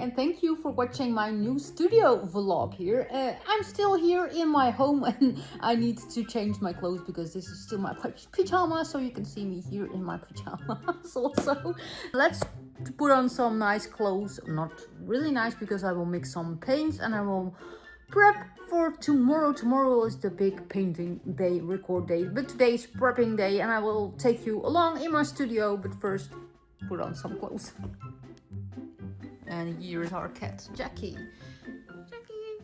and thank you for watching my new studio vlog here. I'm still here in my home and I need to change my clothes because this is still my pajamas, so you can see me here in my pajamas also. Let's put on some nice clothes, not really nice because I will mix some paints and I will prep for tomorrow. Tomorrow is the big painting day, record day, but today is prepping day and I will take you along in my studio, but first put on some clothes. And here's our cat, Jackie. Jackie,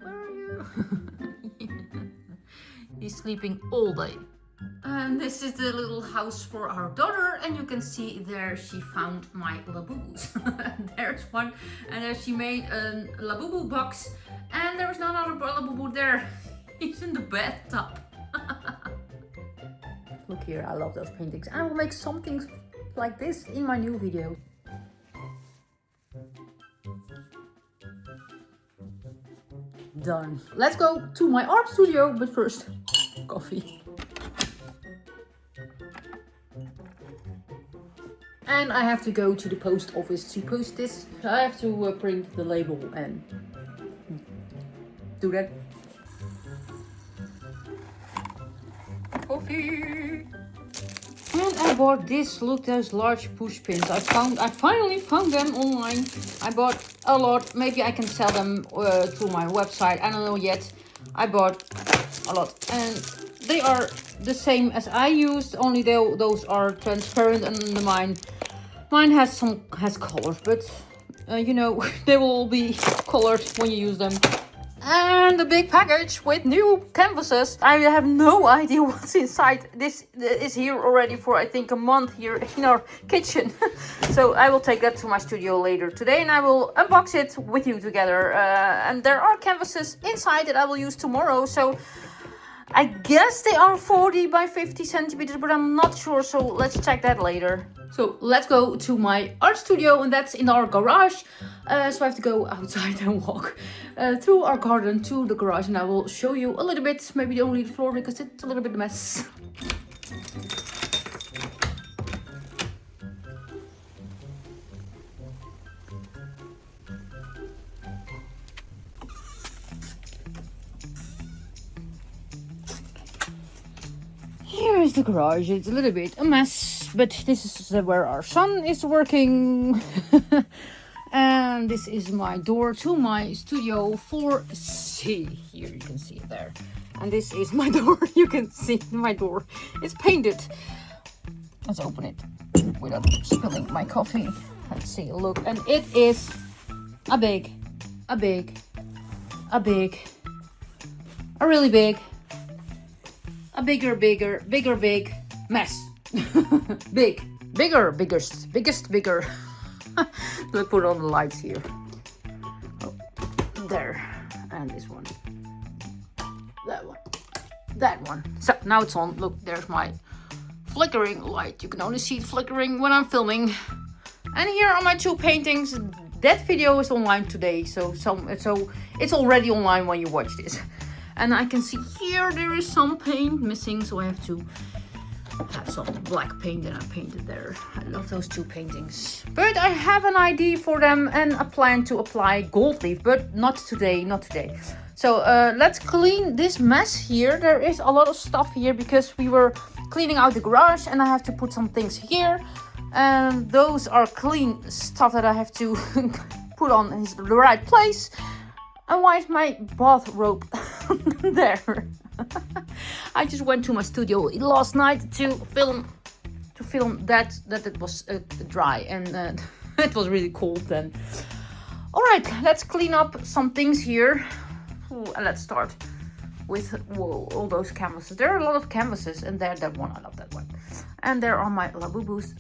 where are you? He's sleeping all day. And this is the little house for our daughter, and you can see there she found my labubus. There's one, and there she made a labubu box, and there is no other labubu there. He's in the bathtub. Look here, I love those paintings. I will make something like this in my new video. Done. Let's go to my art studio, but first, coffee. And I have to go to the post office to post this. I have to print the label and do that. Coffee. And I bought this, look, those large push pins. I finally found them online. I bought a lot. Maybe I can sell them through my website. I don't know yet. I bought a lot. And they are the same as I used, only those are transparent, and mine has colors, but you know, they will all be colored when you use them. And a big package with new canvases. I have no idea what's inside. This is here already for I think a month here in our kitchen. So I will take that to my studio later today and I will unbox it with you together. And there are canvases inside that I will use tomorrow. So I guess they are 40 by 50 centimeters, but I'm not sure. So let's check that later. So let's go to my art studio, and that's in our garage. So I have to go outside and walk through our garden to the garage, and I will show you a little bit, maybe only the floor because it's a little bit a mess. Here is the garage. It's a little bit a mess, but this is where our son is working. And this is my door to my studio 4C. Here you can see it there. And this is my door. You can see my door. It's painted. Let's open it without spilling my coffee. Let's see a look. And it is a really big, big mess. biggest. Let's put on the lights here. Oh, there, and this one, that one. So now it's on. Look, there's my flickering light. You can only see it flickering when I'm filming. And here are my two paintings. That video is online today, so it's already online when you watch this. And I can see here there is some paint missing, so I have to have some black paint that I painted there. I love those two paintings. But I have an idea for them and a plan to apply gold leaf, but not today. So let's clean this mess here. There is a lot of stuff here because we were cleaning out the garage and I have to put some things here. And those are clean stuff that I have to put on the right place. And why is my bathrobe there? I just went to my studio last night to film that it was dry, and it was really cold then. All right, let's clean up some things here. And let's start with all those canvases. There are a lot of canvases, and that one, I love that one. And there are my labubus.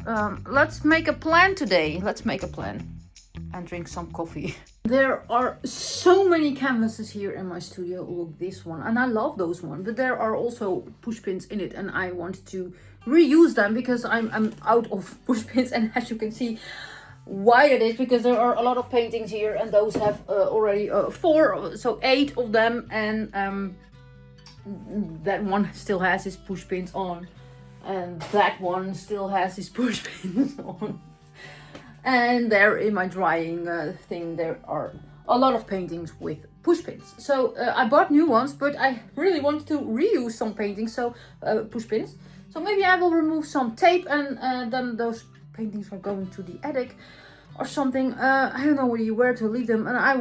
Let's make a plan today. Let's make a plan and drink some coffee. There are so many canvases here in my studio. Look, this one, and I love those ones, but there are also push pins in it and I want to reuse them because I'm out of push pins. And as you can see why it is, because there are a lot of paintings here and those have already 8 of them, and that one still has his push pins on and that one still has his push pins on. And there in my drying thing, there are a lot of paintings with push pins. So I bought new ones, but I really wanted to reuse some paintings, so push pins. So maybe I will remove some tape and then those paintings are going to the attic or something. I don't know really where to leave them, and I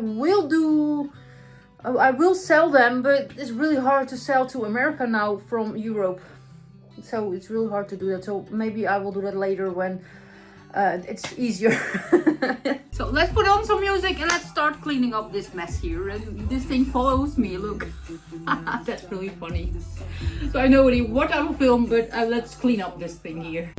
will sell them, but it's really hard to sell to America now from Europe. So it's really hard to do that. So maybe I will do that later when it's easier. So let's put on some music and let's start cleaning up this mess here. And this thing follows me, look. That's really funny. So I know already what I will film, but let's clean up this thing here.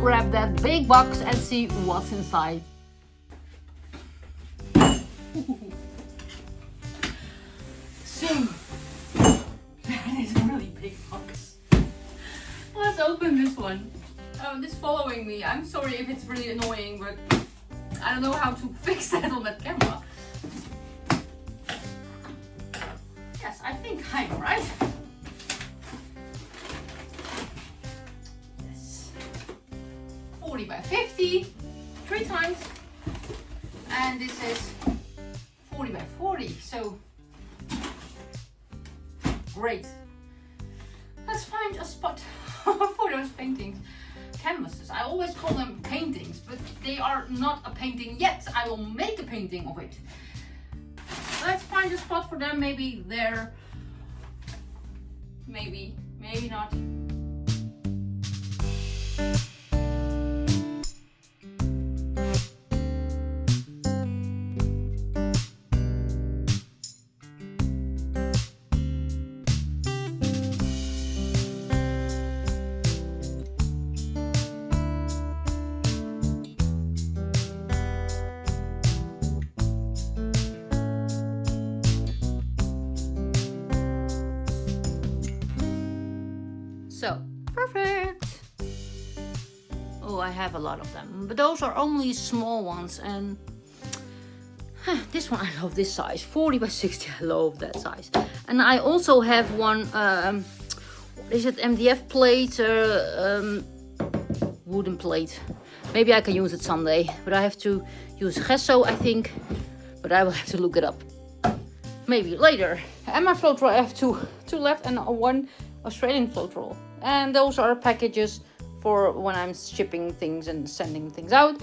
Grab that big box and see what's inside. So that is a really big box. Let's open this one. Oh, this is following me. I'm sorry if it's really annoying, but I don't know how to fix that on that camera. Yes, I think I'm right. 40 by 50, 3 times, and this is 40 by 40, so great. Let's find a spot for those paintings. Canvases, I always call them paintings, but they are not a painting yet. I will make a painting of it. Let's find a spot for them, maybe there, maybe not. So, perfect! Oh, I have a lot of them, but those are only small ones, and this one, I love this size, 40 by 60, I love that size. And I also have one, what is it, MDF plate, wooden plate. Maybe I can use it someday, but I have to use gesso, I think, but I will have to look it up. Maybe later. And my float roll, I have two left and one Australian float roll. And those are packages for when I'm shipping things and sending things out.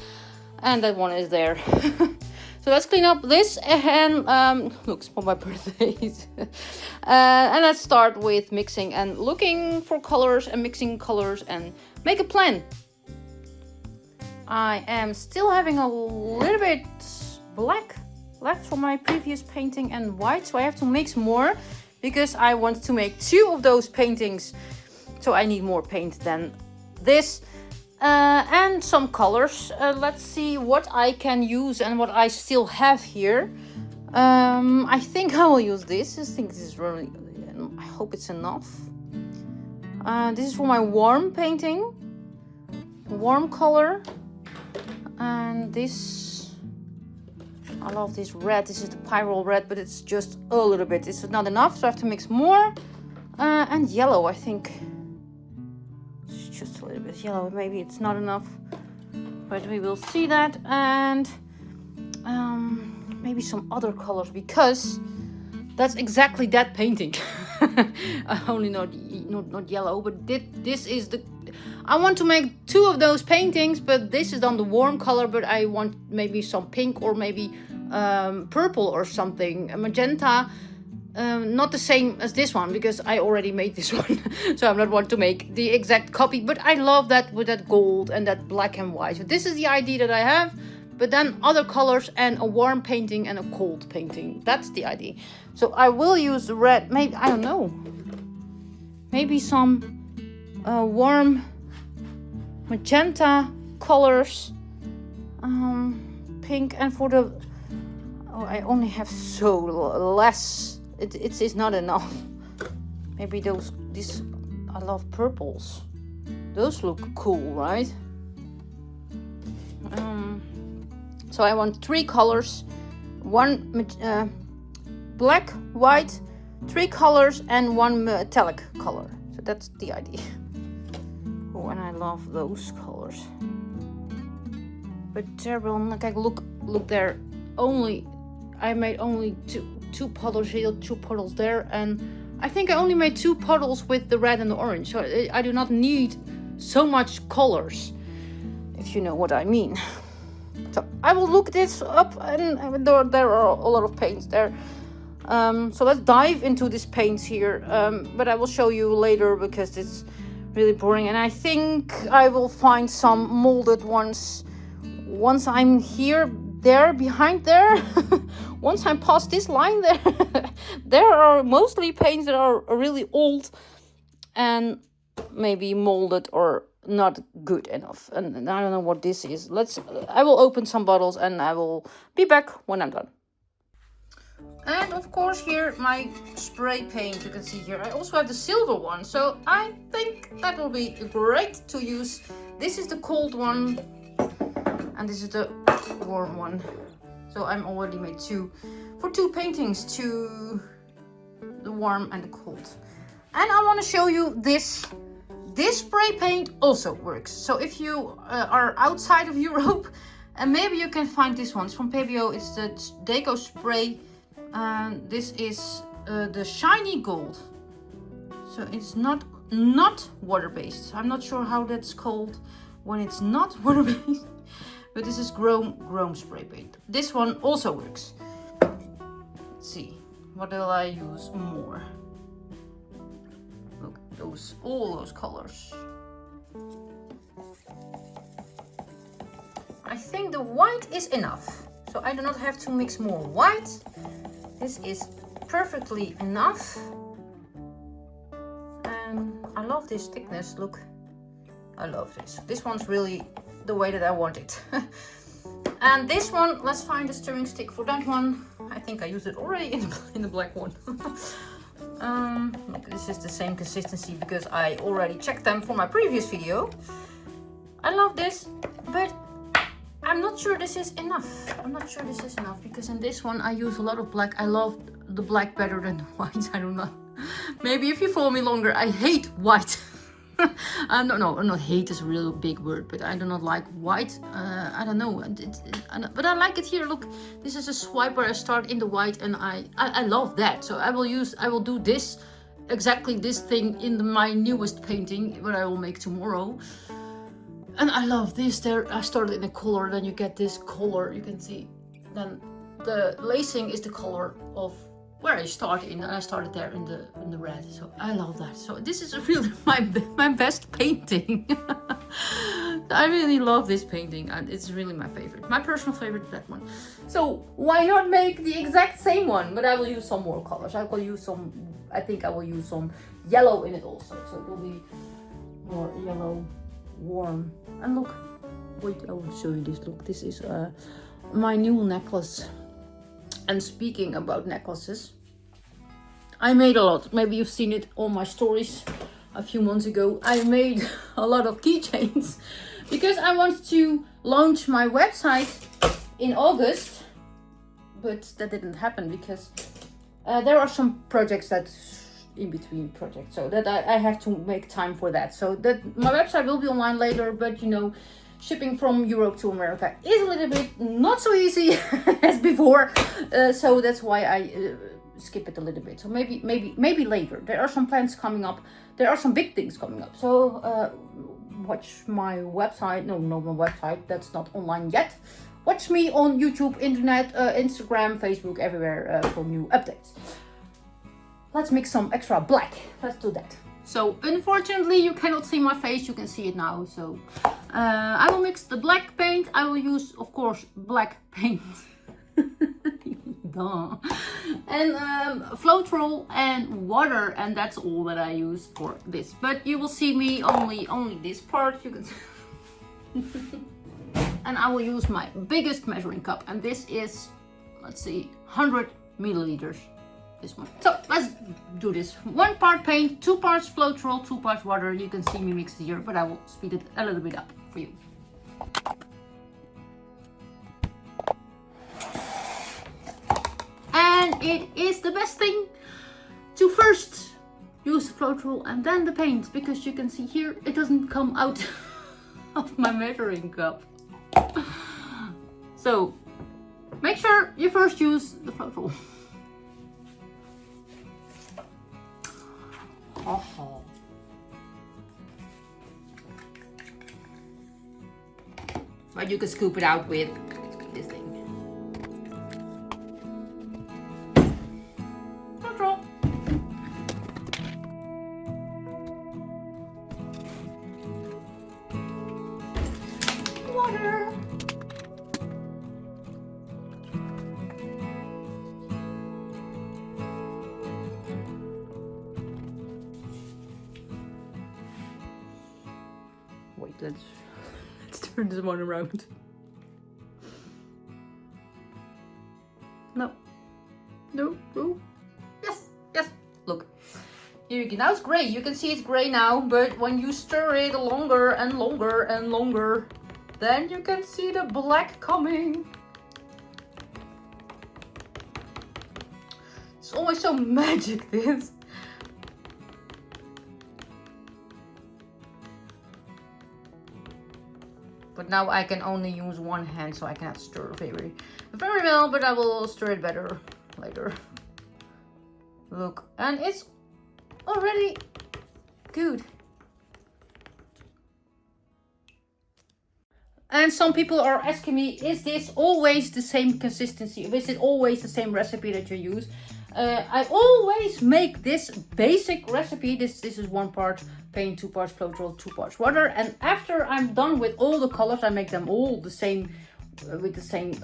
And that one is there. So let's clean up this and looks for my birthdays. And let's start with mixing and looking for colors and mixing colors and make a plan. I am still having a little bit black left from my previous painting and white, so I have to mix more because I want to make 2 of those paintings, so I need more paint than this. And some colors. Let's see what I can use and what I still have here. I think I will use this. I think this is really, I hope it's enough. This is for my warm painting, warm color. And this, I love this red. This is the pyrrole red, but it's just a little bit. It's not enough, so I have to mix more. And yellow, I think. It's just a little bit yellow. Maybe it's not enough, but we will see that. And maybe some other colors, because that's exactly that painting. Only not yellow, but this is I want to make 2 of those paintings, but this is on the warm color, but I want maybe some pink or maybe purple or something, a magenta. Not the same as this one because I already made this one. So I'm not want to make the exact copy, but I love that with that gold and that black and white. So this is the idea that I have, but then other colors and a warm painting and a cold painting. That's the idea. So I will use the red, maybe, I don't know, maybe some warm magenta colors, pink, and for the, oh, I only have so less. It's not enough. Maybe these, I love purples. Those look cool, right? So I want 3 colors, 1 black, white, 3 colors, and 1 metallic color. So that's the idea. Oh, and I love those colors. But there will, like, look there. I made only two puddles here, 2 puddles there, and I think I only made 2 puddles with the red and the orange. So I do not need so much colors, if you know what I mean. So I will look this up, and there are a lot of paints there. So let's dive into these paints here. But I will show you later because it's really boring, and I think I will find some molded ones once I'm behind there. Once I'm past this line there. There are mostly paints that are really old and maybe molded or not good enough, and I don't know what this is. I will open some bottles and I will be back when I'm done. And of course here my spray paint, you can see here. I also have the silver one, so I think that will be great to use. This is the cold one and this is the warm one. So I'm already made 2 paintings, the warm and the cold. And I want to show you this. This spray paint also works. So if you are outside of Europe, and maybe you can find this one. It's from PBO. It's the Deco Spray. And this is the shiny gold. So it's not water-based. I'm not sure how that's called when it's not water-based. But this is chrome spray paint. This one also works. Let's see. What will I use more? Look, all those colors. I think the white is enough. So I do not have to mix more white. This is perfectly enough. And I love this thickness, look. I love this. This one's really the way that I want it. And this one, let's find a stirring stick for that one. I think I used it already in the black one. This is the same consistency because I already checked them for my previous video. I love this, but I'm not sure this is enough. I'm not sure this is enough because in this one I use a lot of black. I love the black better than the white. I don't know. Maybe if you follow me longer, I hate white. I don't know, not hate is a real big word, but I do not like white. I don't know, but I like it here. Look, this is a swipe where I start in the white, and I love that. So I will do this, exactly this thing in my newest painting, what I will make tomorrow. And I love this. There, I started in a color, then you get this color. You can see, then the lacing is the color of where I started in, and I started there in the red. So I love that. So this is really my best painting. I really love this painting, and it's really my favorite. My personal favorite, that one. So why not make the exact same one? But I will use some more colors. I think I will use some yellow in it also. So it will be more yellow, warm. And look, wait, I will show you this. Look, this is my new necklace. And speaking about necklaces, I made a lot. Maybe you've seen it on my stories a few months ago. I made a lot of keychains because I want to launch my website in August, but that didn't happen because there are some projects that's in between projects, so that I have to make time for that. So that my website will be online later, but you know, shipping from Europe to America is a little bit not so easy as before, so that's why I skip it a little bit. So maybe later. There are some plans coming up. There are some big things coming up. So watch my website. No, not my website. That's not online yet. Watch me on YouTube, internet, Instagram, Facebook, everywhere for new updates. Let's mix some extra black. Let's do that. So unfortunately you cannot see my face, you can see it now. So I will mix the black paint. I will use, of course, black paint. Duh. And Floetrol and water, and that's all that I use for this. But you will see me only this part, you can see. And I will use my biggest measuring cup, and this is, let's see, 100 milliliters. This one. So let's do this. 1 part paint, 2 parts Floetrol, 2 parts water. You can see me mix it here, but I will speed it a little bit up for you. And it is the best thing to first use the Floetrol and then the paint, because you can see here it doesn't come out of my measuring cup. So make sure you first use the Floetrol. Oh. But you can scoop it out with this thing. Control. Water. Wait, let's turn this one around. No. No, no. Yes, yes. Look. Here you can, now it's gray. You can see it's gray now, but when you stir it longer and longer and longer, then you can see the black coming. It's always so magic, this. But now I can only use one hand, so I cannot stir very well, but I will stir it better later. Look, and it's already good. And some people are asking me, is this always the same consistency? Is it always the same recipe that you use? I always make this basic recipe. This is 1 part paint, 2 parts Floetrol, 2 parts water. And after I'm done with all the colors, I make them all the same, with the same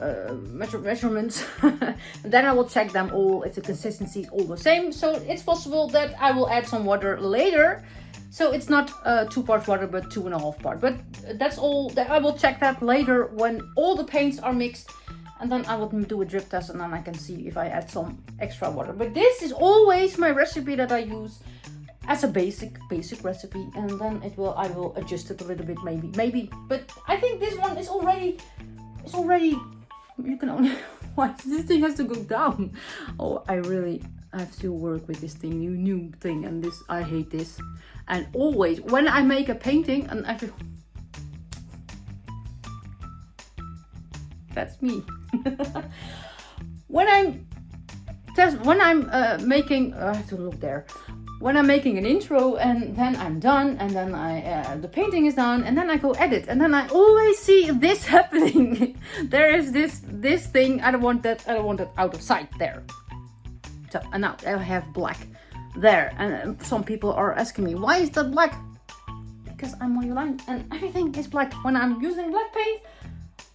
measurements. And then I will check them all if the consistency is all the same. So it's possible that I will add some water later. So it's not 2 parts water, but 2.5 parts. But that's all. I will check that later when all the paints are mixed. And then I will do a drip test, and then I can see if I add some extra water. But this is always my recipe that I use as a basic recipe. And then I will adjust it a little bit, maybe. But I think this one is already, you can only, why this thing has to go down. Oh, I have to work with this thing, new thing. And this, I hate this. And always, when I make a painting, and I feel, that's me. When I'm making, I have to look there. When I'm making an intro, and then I'm done, and then the painting is done, and then I go edit, and then I always see this happening. There is this thing. I don't want that out of sight there. So, and now I have black there, and some people are asking me, why is that black? Because I'm Marjolein, and everything is black. When I'm using black paint,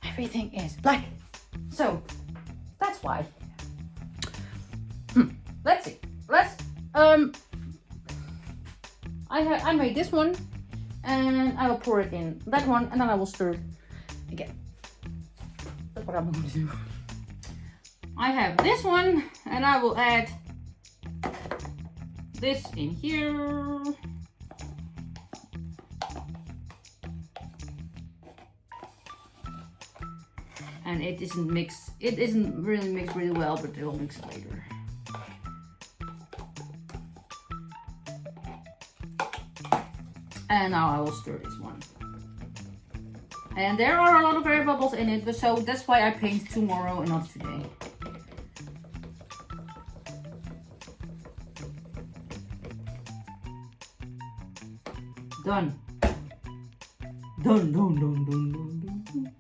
everything is black. So that's why. Let's see. I made this one, and I will pour it in that one, and then I will stir it again. That's what I'm going to do. I have this one, and I will add this in here. And it isn't really mixed really well, but it will mix later. And now I will stir this one. And there are a lot of air bubbles in it, so that's why I paint tomorrow and not today. Done. Dun, dun, dun, dun, dun, dun.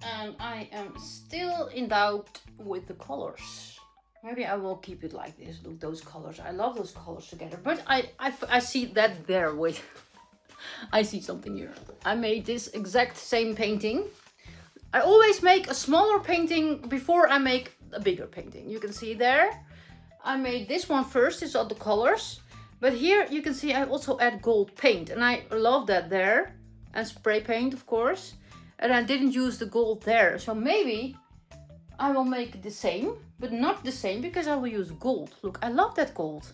And I am still in doubt with the colors. Maybe I will keep it like this. Look, those colors. I love those colors together. But I see that there. Wait. I see something here. I made this exact same painting. I always make a smaller painting before I make a bigger painting. You can see there. I made this one first. These are the colors. But here you can see I also add gold paint. And I love that there. And spray paint, of course. And I didn't use the gold there. So maybe I will make the same. But not the same because I will use gold. Look, I love that gold.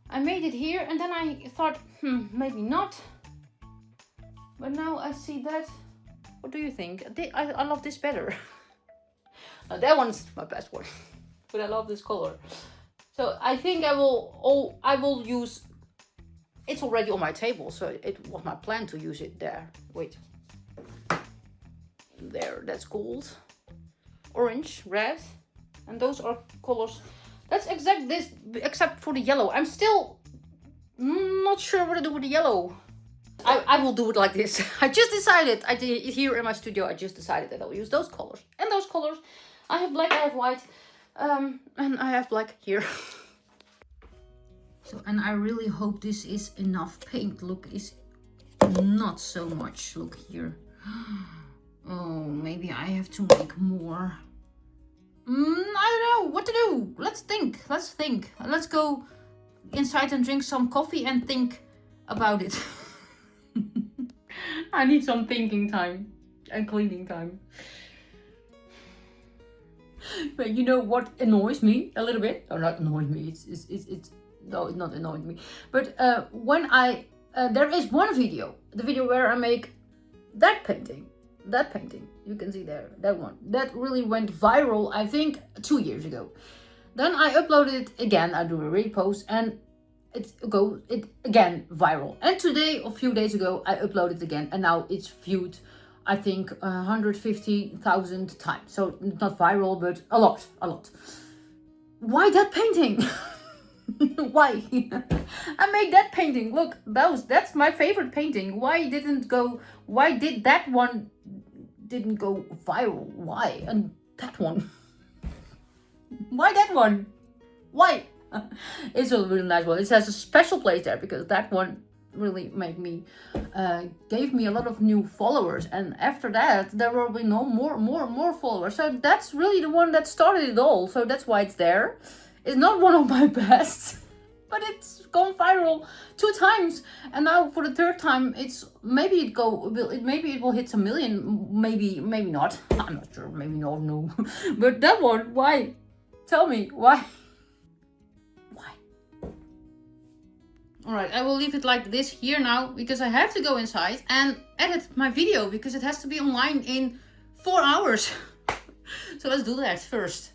I made it here and then I thought, maybe not. But now I see that. What do you think? I love this better. That one's my best one. But I love this color. So I think I will use, it's already on my table. So it was my plan to use it there. Wait. There, that's gold. Orange, red. And those are colors. That's exact this, except for the yellow. I'm still not sure what to do with the yellow. I will do it like this. I just decided, I did it here in my studio, I just decided that I will use those colors. And those colors, I have black, I have white, and I have black here. So, and I really hope this is enough paint. Look, it's not so much. Look here. Oh, maybe I have to make more. I don't know what to do. Let's think. Let's go inside and drink some coffee and think about it. I need some thinking time and cleaning time. But you know what annoys me a little bit? Or not annoys me, it's no, it's not annoying me. But when there is one video, the video where I make that painting, you can see there, that one, that really went viral, I think 2 years ago. Then I uploaded it again, I do a repost, and it again viral. And today, a few days ago, I uploaded again, and now it's viewed, I think 150,000 times. So not viral, but a lot. Why that painting? Why? I made that painting. Look, that's my favorite painting. Why did that one didn't go viral? Why? And that one? Why that one? Why? It's a really nice one. It has a special place there because that one really gave me a lot of new followers, and after that there will be no more followers. So that's really the one that started it all. So that's why it's there. It's not one of my best, but it's gone viral 2 times, and now for the 3rd time, maybe it will hit a million. Maybe not. I'm not sure. Maybe no. But that one, why? Tell me why. Alright, I will leave it like this here now because I have to go inside and edit my video because it has to be online in 4 hours. So let's do that first.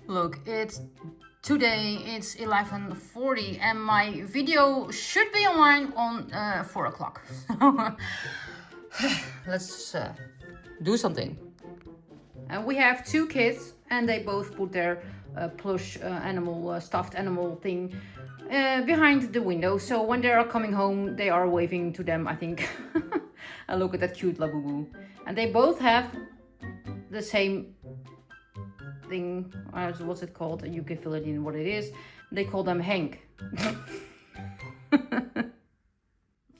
Look, today it's 11:40 and my video should be online on 4 o'clock. Let's do something. And we have 2 kids and they both put their plush animal, stuffed animal thing behind the window. So when they are coming home, they are waving to them, I think. And look at that cute Labubu. And they both have the same thing. What's it called? You can fill it in what it is. They call them Henk.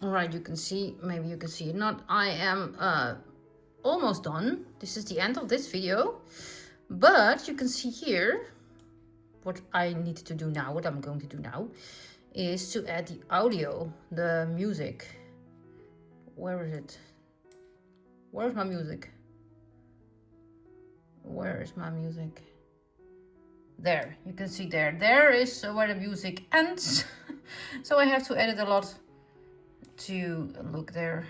Alright, you can see, maybe you can see it not. I am almost done. This is the end of this video. But you can see here, what I need to do now, what I'm going to do now, is to add the audio, the music. Where is it? Where's my music? Where is my music? There, you can see there. There is where the music ends. So I have to edit a lot to look there.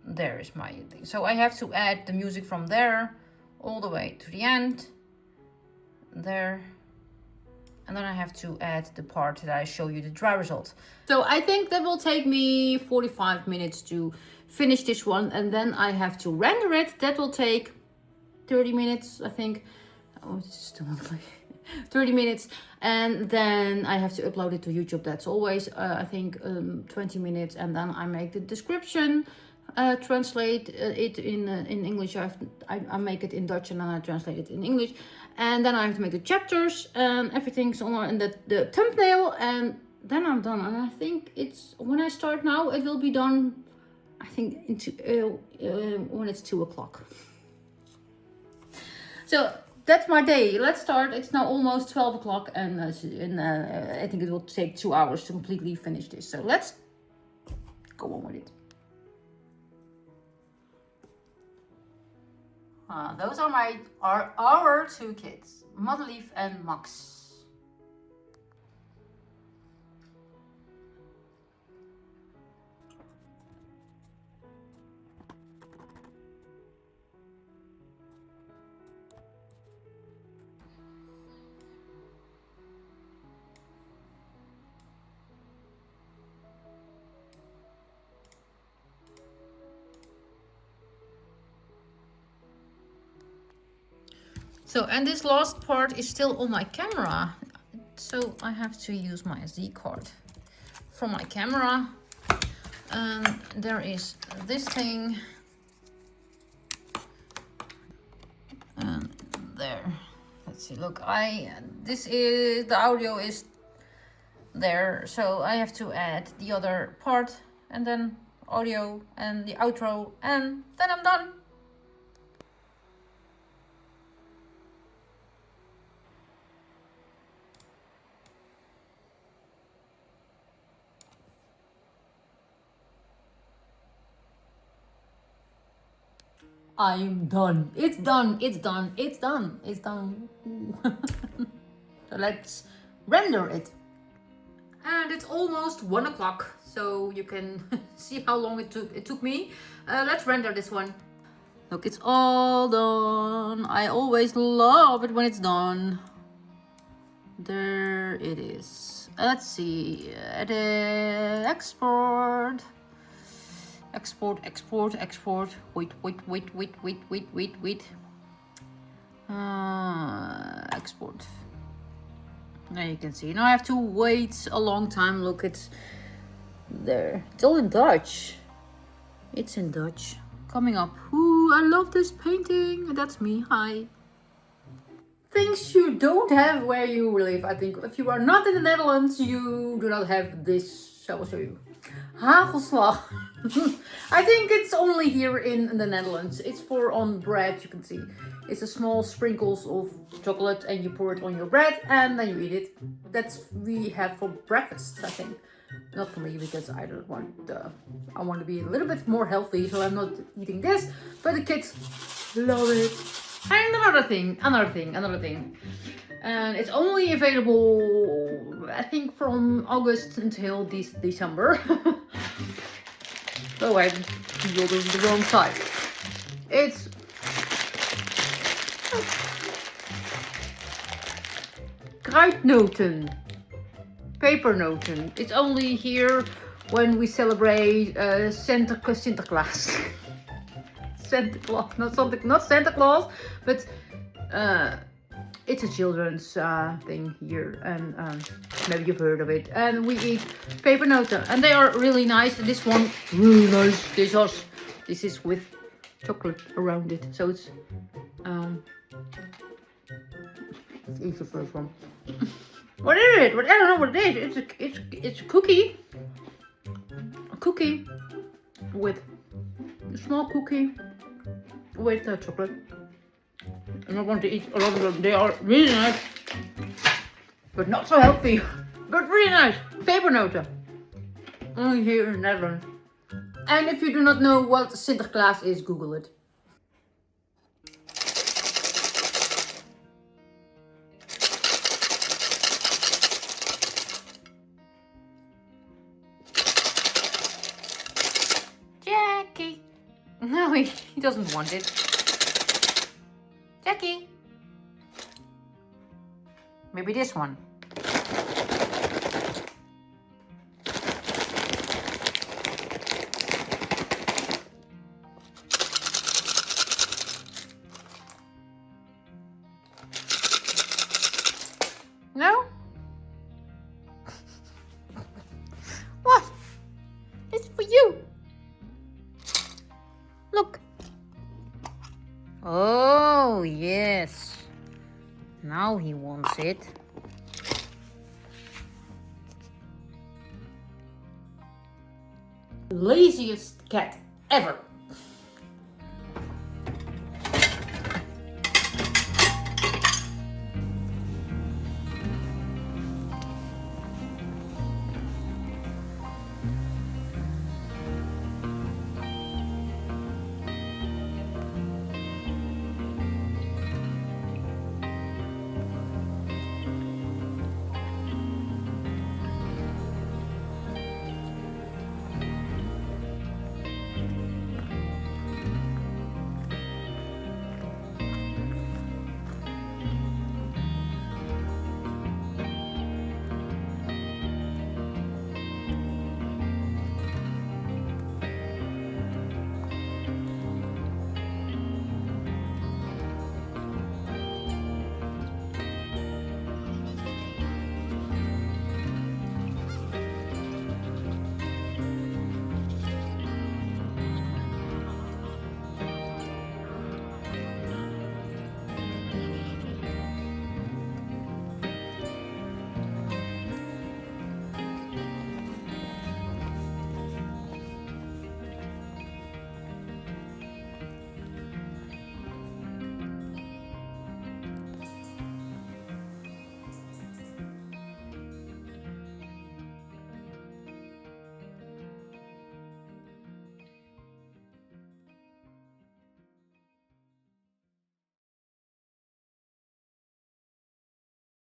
There is my thing. So I have to add the music from there all the way to the end. There. And then I have to add the part that I show you the dry result. So I think that will take me 45 minutes to finish this one. And then I have to render it. That will take 30 minutes, I think. Oh, this is still not like 30 minutes. And then I have to upload it to YouTube. That's always, I think, 20 minutes. And then I make the description, translate it in English. I make it in Dutch and then I translate it in English. And then I have to make the chapters and everything's on, and the thumbnail, and then I'm done. And I think it's, when I start now, it will be done, I think, when it's 2 o'clock. So that's my day. Let's start. It's now almost 12 o'clock, and I think it will take 2 hours to completely finish this. So let's go on with it. Those are our two kids, Marjolein and Max. So, and this last part is still on my camera. So I have to use my SD card from my camera. And there is this thing. And there. Let's see, look, this is, the audio is there. So I have to add the other part and then audio and the outro, and then I'm done. I'm done. It's done. It's done. It's done. It's done. So let's render it. And it's almost 1 o'clock, so you can see how long it took me. Let's render this one. Look, it's all done. I always love it when it's done. There it is. Let's see. Edit, export. Export, export, export. Wait. Export. Now you can see. Now I have to wait a long time. Look, it's there. It's all in Dutch. It's in Dutch. Coming up. Ooh, I love this painting. That's me. Hi. Things you don't have where you live. I think if you are not in the Netherlands, you do not have this. Shall I show you? Hagelslag. I think it's only here in the Netherlands. It's for on bread, you can see. It's a small sprinkles of chocolate and you pour it on your bread and then you eat it. That's we have for breakfast, I think. Not for me, because I don't want, I want to be a little bit more healthy, so I'm not eating this. But the kids love it. And another thing. And it's only available, I think, from August until December. Oh, I'm building the wrong side. It's kruidnoten, pepernoten. It's only here when we celebrate Sinterklaas. Not Santa Claus, but It's a children's thing here, and maybe you've heard of it. And we eat pepernoten, and they are really nice. This one, really nice. This is with chocolate around it, so it's let's eat the first one. What is it? I don't know what it is. It's a cookie. A cookie with a small cookie with chocolate. I'm not going to eat a lot of them. They are really nice, but not so healthy. But really nice. Pepernoten. Only here in the Netherlands. And if you do not know what Sinterklaas is, Google it. Jackie. No, he doesn't want it. Jackie. Maybe this one. No? What? It's for you. Look. Oh, yes. Now he wants it. Laziest cat ever.